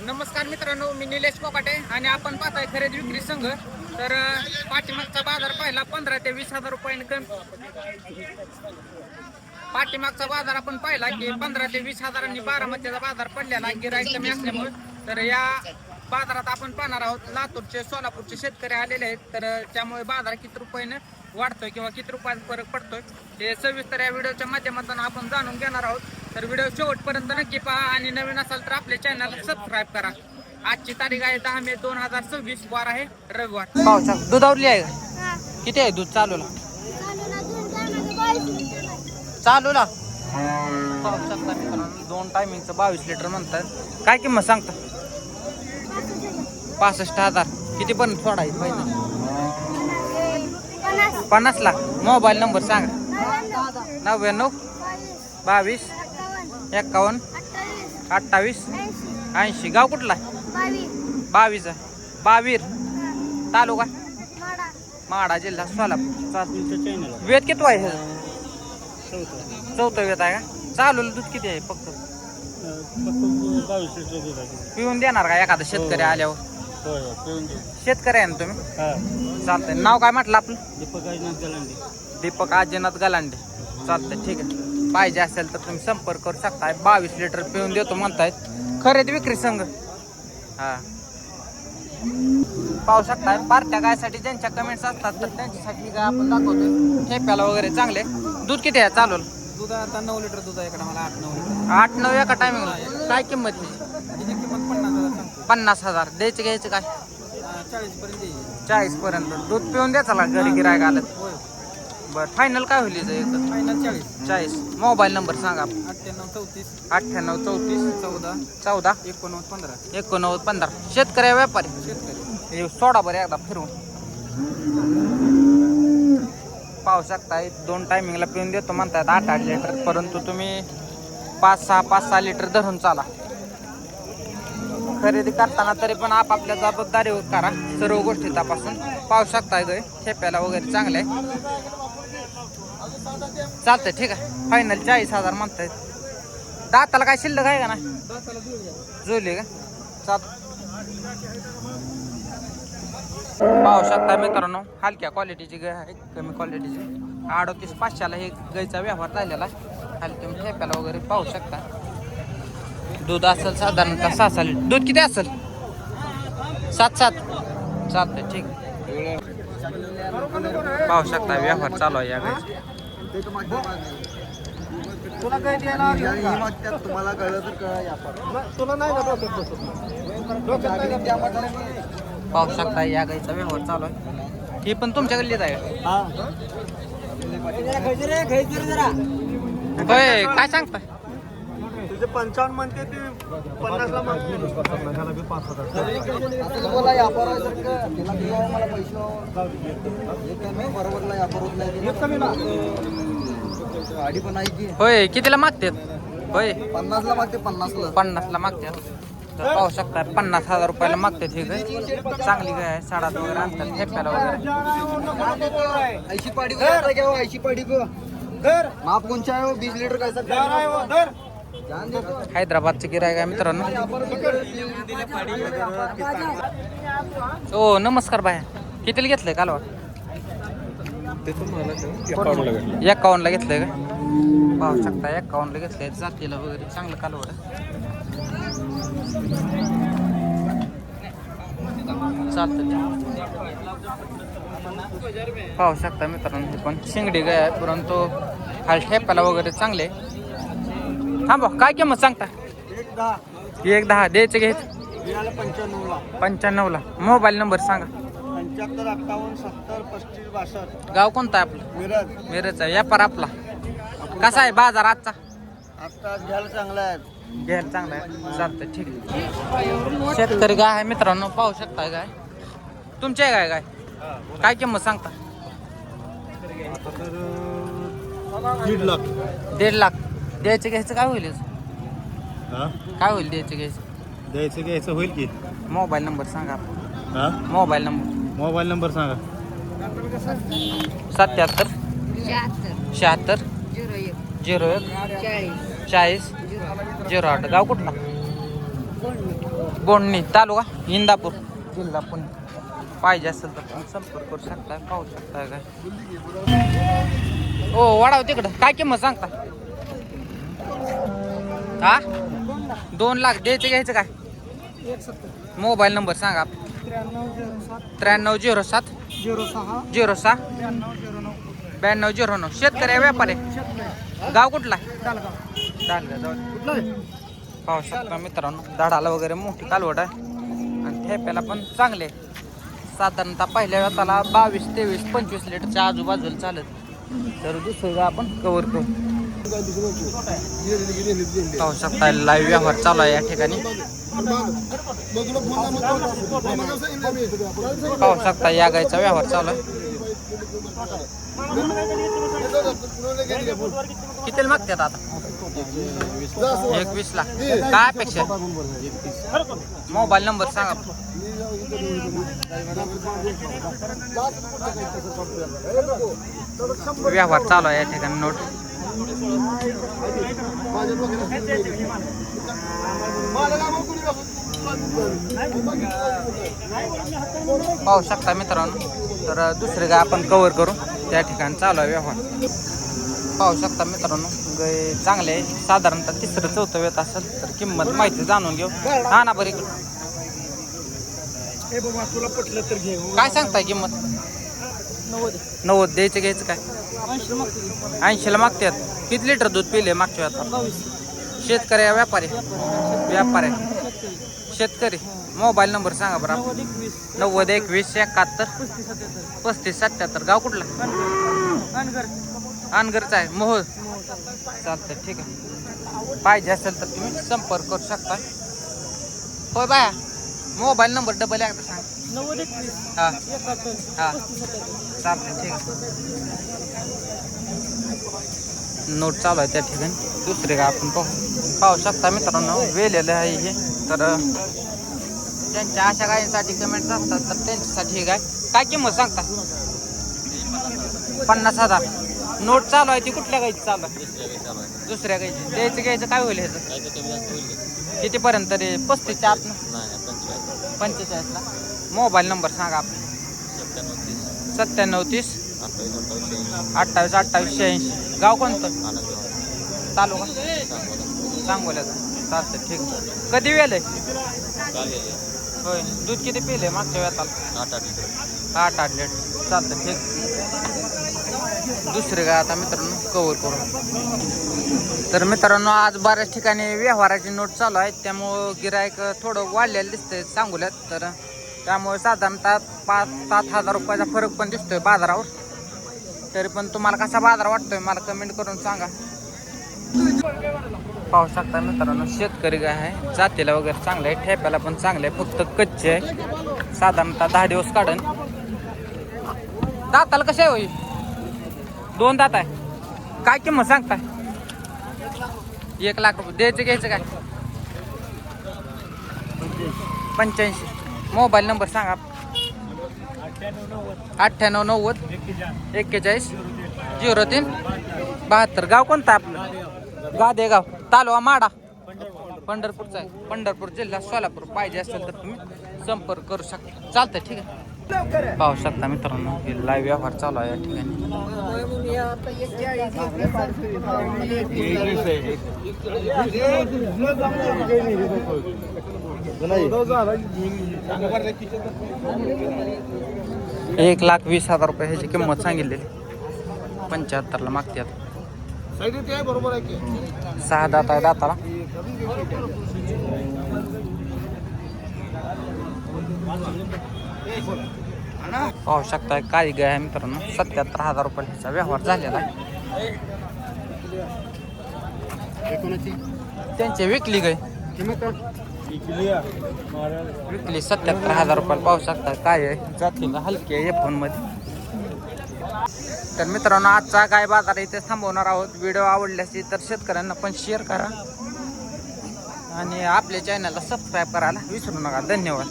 नमस्कार मित्रांनो, मी निलेश कोकाटे आणि आपण पाहताय खरेदी विक्री संघ. तर पाठीमागचा बाजार पाहिला 15 ते 20,000 रुपयांनी कमी. पाठीमागचा बाजार आपण पाहिला की 15 ते 20,000 बारामतीचा बाजार पडलेला गिराईक कमी असल्यामुळे. तर या बाजारात आपण पाहणार आहोत लातूरचे सोलापूरचे शेतकरी आलेले आहेत. तर त्यामुळे बाजार किती रुपयाने वाढतोय किंवा किती रुपयाचा फरक पडतोय हे सविस्तर या व्हिडिओच्या माध्यमातून आपण जाणून घेणार आहोत. तर व्हिडिओ शेवटपर्यंत नक्की पहा आणि नवीन असाल तर आपल्या चॅनलला सबस्क्राईब करा. आजची तारीख आहे 10 मे 2026, वार आहे रविवार. पावसा दुधावरली आहे का? किती आहे दूध चालूला? चालूला पावसा 2 टायमिंगचं 22 लिटर म्हणतात. काय किंमत सांगता? 65,000. किती पण सोडायचं पाहिजे? 50 लाख. मोबाईल नंबर सांगा. 99 22 51 28 80. गाव कुठला? 22 बावीर तालुका माडा जिल्हा सोलापूर. वेद किती आहे? चौथं वेद आहे का? चालू दूध किती आहे? फक्त 22 लिटर दूध आहे. पिऊन देणार का एखादा शेतकरी आल्यावर? शेतकरी आहे ना तुम्ही? चालतंय. नाव काय म्हटलं आपलं? दीपक आजीनाथ गलांडे. चालतंय, ठीक आहे. पाहिजे असेल तर तुम्ही संपर्क करू शकताय. 22 लिटर पिऊन देतो म्हणतायत. खरेदी विक्री संघ. हा, पाहू शकताय. पार्ट्या गायसाठी ज्यांच्या कमेंट्स असतात तर त्यांच्यासाठी काय आपण दाखवतो. ठेप्याला वगैरे चांगले. दूध किती आहे चालू? दूध आता 9 लिटर दूध आहे. मला 8-9 लिटर. 8-9 एका टायमिंगला. काय किंमत आहे? किंमत 50,000. 50,000. द्यायचे घ्यायचे काय? 40 पर्यंत येईल. 40 पर्यंत. दूध पिऊन द्या चला घरी गिरायक आलं. बरं, फायनल काय होईल? फायनल 40. मोबाईल नंबर सांगा. 98 98 34 14 14 89 15. 89 15. शेतकरी व्यापारी? शेतकरी. हे सोडा बरं एकदा फिरवून. पाहू शकताय 2 टायमिंगला पिऊन देतो म्हणतात 8-8 लिटर. परंतु तुम्ही 5-6 लिटर धरून चाला. खरेदी करताना तरी पण आपापल्या जबाबदारीवर करा. सर्व गोष्टी तपासून. पाहू शकताय गाय ठेप्याला वगैरे चांगले आहे. चालतंय, ठीक आहे. फायनल 40,000 म्हणतायत. दाताला काय शिल्लक आहे का नाही? जुळली का? चाल. पाहू शकता मित्रांनो, हलक्या क्वालिटीची गाय आहे. कमी क्वालिटीची 38,500ला हे गायचा व्यवहार झालेला आहे. खाली तुम्ही ठेप्याला वगैरे पाहू शकता. दूध असेल साधारणतः 6 लिटर. दूध किती असेल? 7. चालतंय, ठीक. पाहू शकता व्यवहार चालू आहे या गायचा. तुला काय द्यायला तुम्हाला कळलं तर तुला नाही का पाहू शकता या गायचा व्यवहार चालू आहे. ही पण तुमच्या गल्लीत आहे? होय, काय सांगताय? तुझे 55 म्हणते ते 50ला मागते. बोला व्यापार आहे सर का तिला मला पैसे बरोबरला व्यापार होत नाही. गाडी पण आहे की. होय, कितीला मागतात? होय, 50ला मागते. 50ला 50ला मागतात. तर पाहू शकता 50,000 रुपयाला मागतात. ही गाय चांगली गाय आहे. साडात वगैरे आणतात ठेप्याला वगैरे. 80 पाडी को 80 पाडी को माप कोणच्या आहे? 20 लिटर काय सर? हैदराबादचे गिरायक आहे मित्रांनो. हो, नमस्कार बाया. कितीला घेतलंय कालवा? 51ला घेतलंय का? पाहू शकता 51ला घेतलंय. जातीला वगैरे चांगलं कालवड. चालतं. पाहू शकता मित्रांनो, पण शिंगडी गाय आहे. परंतु खाली ठेपाला वगैरे चांगले. थांबा, काय किंमत सांगता? 1-10. द्यायचं घ्यायचं? 95ला. मोबाईल नंबर सांगा. 75 51 70 35 62. गाव कोणतं आहे आपलं? मिरज आहे. व्यापार आपला कसा आहे बाजार आजचा? आता घ्यायला चांगला आहे. घ्यायला चांगला आहे. चालतं, ठीक आहे. शेतकरी गाय आहे मित्रांनो. पाहू शकता गाय तुमची आहे काय? काय किंमत सांगता? 1.5 लाख. 1.5 लाख. द्यायचं घ्यायचं काय होईल? काय होईल द्यायचं घ्यायचं? द्यायचं घ्यायचं होईल की. मोबाईल नंबर सांगा. मोबाईल नंबर सांगा. 77 76 01 40 08. गाव कुठला? बोंडणी तालुका इंदापूर जिल्हा पुणे. पाहिजे असेल तर तुम्ही संपर्क करू शकताय. पाहू शकताय काय हो वाढाव तिकडं. काय किंमत सांगता? हा 2 लाख द्यायचं घ्यायचं काय? मोबाईल नंबर सांगा. 9307 06 9209. शेतकरी व्यापारी. गाव कुठला? पाहू शकता मित्रांनो दाढाला वगैरे मोठी कालवड आहे आणि ठेप्याला पण चांगले. साधारणतः पहिल्या वेताला 22, 23, 25 लिटरच्या आजूबाजूला चालत. तर दुसरं आपण कव्हर करू. पाहू शकता लाईव्ह व्यवहार चालू आहे या ठिकाणी. पाहू शकता या गायचा व्यवहार चालू आहे. किती मागतात आता? 21 लाख. काय अपेक्षा? मोबाईल नंबर सांगा. व्यवहार चालू आहे या ठिकाणी. नोट पाहू शकता मित्रांनो. तर दुसरे गाय आपण कव्हर करू. त्या ठिकाणी चालू आहे व्यवहार. पाहू शकता मित्रांनो गाय चांगले आहे. साधारणतः 3रं 4थं वेत असेल तर किंमत माहिती जाणून घेऊ. हा ना बरी. तुला पटलं तर घे. काय सांगताय किंमत? 90 द्यायचं घ्यायचं काय? 80ला मागतात. किती लिटर दूध पिले मागच्या वेळात? शेतकरी आहे व्यापारी? व्यापारी शेतकरी. मोबाईल नंबर सांगा बरं. 90 21 71 35 77. गाव कुठला? अनगरचा आहे. मोहोळ. चालतंय ठीक आहे. पाहिजे असेल तर तुम्ही संपर्क करू शकता. होय बाया मोबाईल नंबर डबल एकदा सांग. 90 21 हां 71 हां चालतंय ठीक आहे. नोट चालू आहे त्या ठिकाणी. दुसरे का आपण पाहू शकता मित्रांनो वेलेलं आहे हे. तर त्यांच्या अशा गायींसाठी कमेंट्स असतात तर त्यांच्यासाठी हे गाय. काय किंमत सांगता? 50,000. नोट चालू आहे ती कुठल्या गायची चालू आहे? दुसऱ्या गायची. द्यायचं घ्यायचं काय होईल ह्याचं? कितीपर्यंत रे? 35च्या आत? 45ला. मोबाईल नंबर सांगा आपण. 97 30 28 28 86. गाव कोणतं? तालुका सांगोल्याचा. चालतं ठीक. कधी वेळ आहे? होय. दूध किती पिले मागच्या वेळाला? 8 लिटर. चालतं ठीक. दुसरे गाय आता मित्रांनो कव्हर करू. तर मित्रांनो आज बऱ्याच ठिकाणी व्यवहाराची नोट चालू आहे. त्यामुळं गिरायक थोडं वाढलेलं दिसतंय सांगोल्यात. तर त्यामुळे साधारणतः 5-7 हजार रुपयाचा फरक पण दिसतोय बाजारावर. तरी पण तुम्हाला कसा बाजार वाटतोय मला कमेंट करून सांगा. पाहू शकता मित्रांनो शेतकरी गाय आहे. जातीला वगैरे चांगलं आहे. ठेप्याला पण चांगलं आहे. फक्त कच्चे आहे. साधारणतः 10 दिवस काढन. दाताला कसे आहे होई? 2 दात आहे. काय किंमत सांगताय? 1 लाख रुपये. द्यायचं घ्यायचं काय? 85. मोबाईल नंबर सांगा. 98 90 41 03 72. गाव कोणतं आपलं? गादेगाव तालुका माडा पंढरपूरचा आहे. पंढरपूर जिल्हा सोलापूर. पाहिजे असेल तर तुम्ही संपर्क करू शकता. चालतंय ठीक आहे. पाहू शकता मित्रांनो हे लाईव्ह व्यवहार चालू आहे या ठिकाणी. एक 1,20,000 रुपये ह्याची किंमत सांगितलेली. 75ला मागतात. बरोबर आहे की 6 दात आहे. दाताला पाहू शकता काळी गाय आहे मित्रांनो. 77,000 रुपयाचा व्यवहार झालेला आहे. त्यांचे विकली गाय विकली 77,000 रुपयाला. पाहू शकता काय आहे जातीला हलकी आहे फोन मध्ये. तर मित्रांनो आजचा गाय बाजार इथे थांबवणार आहोत. व्हिडिओ आवडल्यास तर शेतकऱ्यांना पण शेअर करा आणि आपल्या चॅनलला सबस्क्राईब करायला विसरू नका. धन्यवाद.